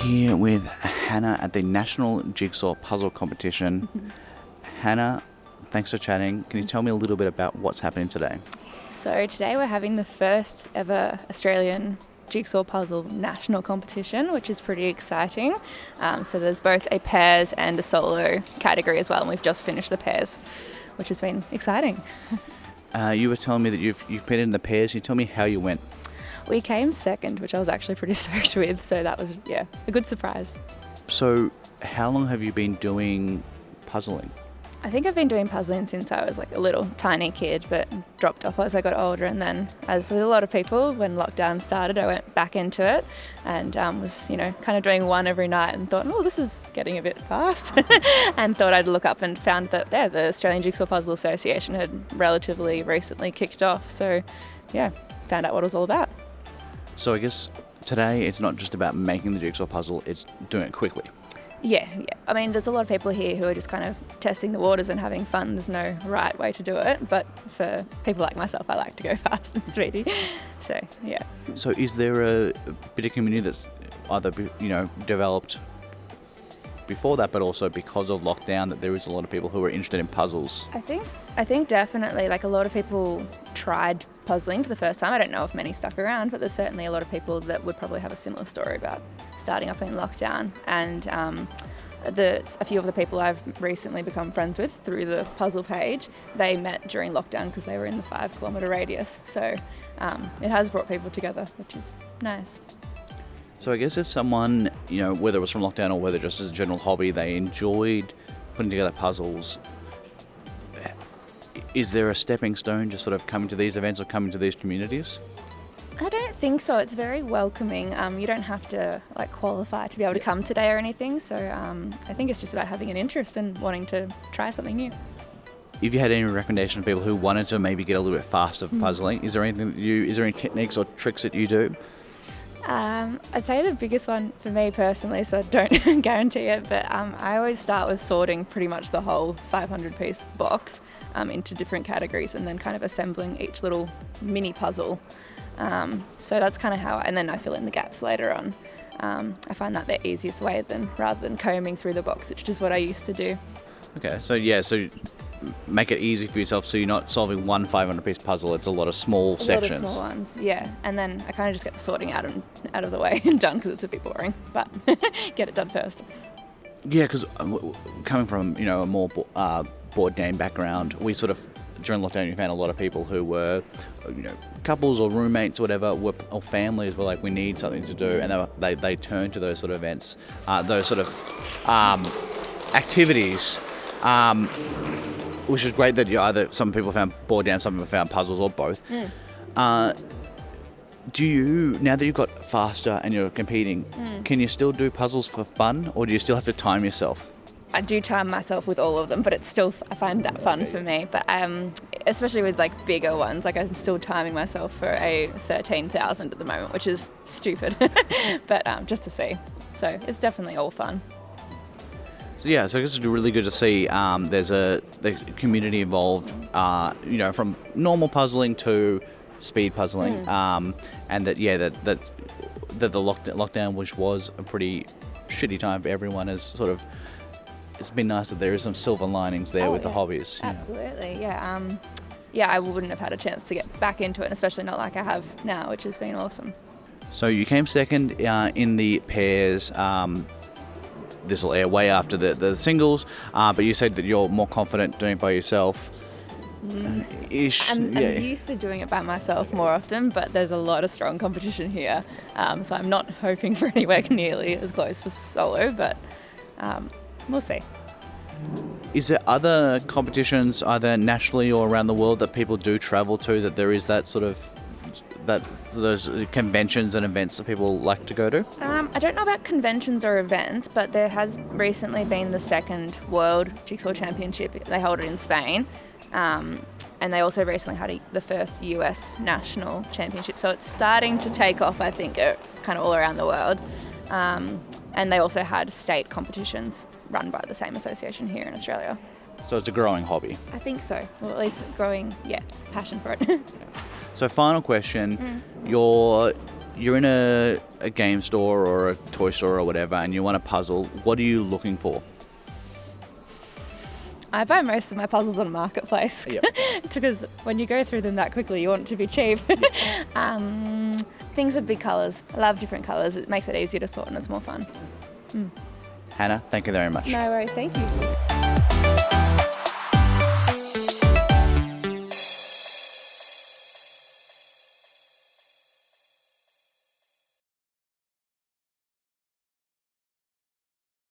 here with Hannah at the National Jigsaw Puzzle Competition. Hannah, thanks for chatting. Can you tell me a little bit about what's happening today? So today we're having the first ever Australian Jigsaw Puzzle National Competition, which is pretty exciting. So there's both a pairs and a solo category as well, and we've just finished the pairs, which has been exciting. You were telling me that you've been in the pairs. Can you tell me how you went? We came second, which I was actually pretty stoked with, so that was, a good surprise. So how long have you been doing puzzling? I think I've been doing puzzling since I was like a little tiny kid, but dropped off as I got older. And then, as with a lot of people, when lockdown started, I went back into it and was, kind of doing one every night and thought, oh, this is getting a bit fast. And thought I'd look up and found that, the Australian Jigsaw Puzzle Association had relatively recently kicked off. So, found out what it was all about. So I guess today it's not just about making the jigsaw puzzle, it's doing it quickly. Yeah. I mean, there's a lot of people here who are just kind of testing the waters and having fun. There's no right way to do it. But for people like myself, I like to go fast and speedy. So, yeah. So is there a bit of community that's either, developed before that, but also because of lockdown, that there is a lot of people who are interested in puzzles? I think definitely, like, a lot of people tried puzzling for the first time. I don't know if many stuck around, but there's certainly a lot of people that would probably have a similar story about starting off in lockdown. And a few of the people I've recently become friends with through the puzzle page, they met during lockdown because they were in the 5-kilometre radius. So it has brought people together, which is nice. So I guess if someone, whether it was from lockdown or whether just as a general hobby, they enjoyed putting together puzzles, is there a stepping stone just sort of coming to these events or coming to these communities? I don't think so. It's very welcoming. You don't have to qualify to be able to come today or anything. So I think it's just about having an interest and wanting to try something new. If you had any recommendation of people who wanted to maybe get a little bit faster for puzzling, is there any techniques or tricks that you do? I'd say the biggest one for me personally, so I don't guarantee it, but I always start with sorting pretty much the whole 500-piece box into different categories and then kind of assembling each little mini puzzle. So that's kind of how, and then I fill in the gaps later on. I find that the easiest way rather than combing through the box, which is what I used to do. Okay, so make it easy for yourself so you're not solving one 500-piece puzzle, it's a lot of small sections. A lot of small ones, yeah. And then I kind of just get the sorting out of the way and done because it's a bit boring, but get it done first. Yeah, because coming from, a more board game background, we sort of, during lockdown, you found a lot of people who were, couples or roommates or whatever, or families were like, we need something to do, and they turned to those sort of events, those sort of activities, which is great that either some people found board games, some people found puzzles, or both. Do you, now that you've got faster and you're competing, can you still do puzzles for fun, or do you still have to time yourself? I do time myself with all of them, but it's still, I find that fun for me. But especially with bigger ones, I'm still timing myself for a 13,000 at the moment, which is stupid, but just to see. So it's definitely all fun. So I guess it's really good to see there's the community involved, from normal puzzling to speed puzzling, and that the lockdown, which was a pretty shitty time for everyone, is sort of, it's been nice that there is some silver linings there with the hobbies. Absolutely, yeah. I wouldn't have had a chance to get back into it, especially not like I have now, which has been awesome. So you came second in the pairs. This will air way after the singles, but you said that you're more confident doing it by yourself. I'm used to doing it by myself more often, but there's a lot of strong competition here, so I'm not hoping for anywhere nearly as close for solo, but we'll see. Is there other competitions, either nationally or around the world, that people do travel to, that there is that sort of, those conventions and events that people like to go to? I don't know about conventions or events, but there has recently been the second World Jigsaw Championship. They hold it in Spain. And they also recently had the first US National Championship. So it's starting to take off, I think, kind of all around the world. And they also had state competitions run by the same association here in Australia. So it's a growing hobby? I think so. Well, at least growing, passion for it. So final question, you're you're in a game store or a toy store or whatever, and you want a puzzle, what are you looking for? I buy most of my puzzles on Marketplace. Yep. Because when you go through them that quickly, you want it to be cheap. Things with big colours. I love different colours. It makes it easier to sort and it's more fun. Hannah, thank you very much. No worries, thank you.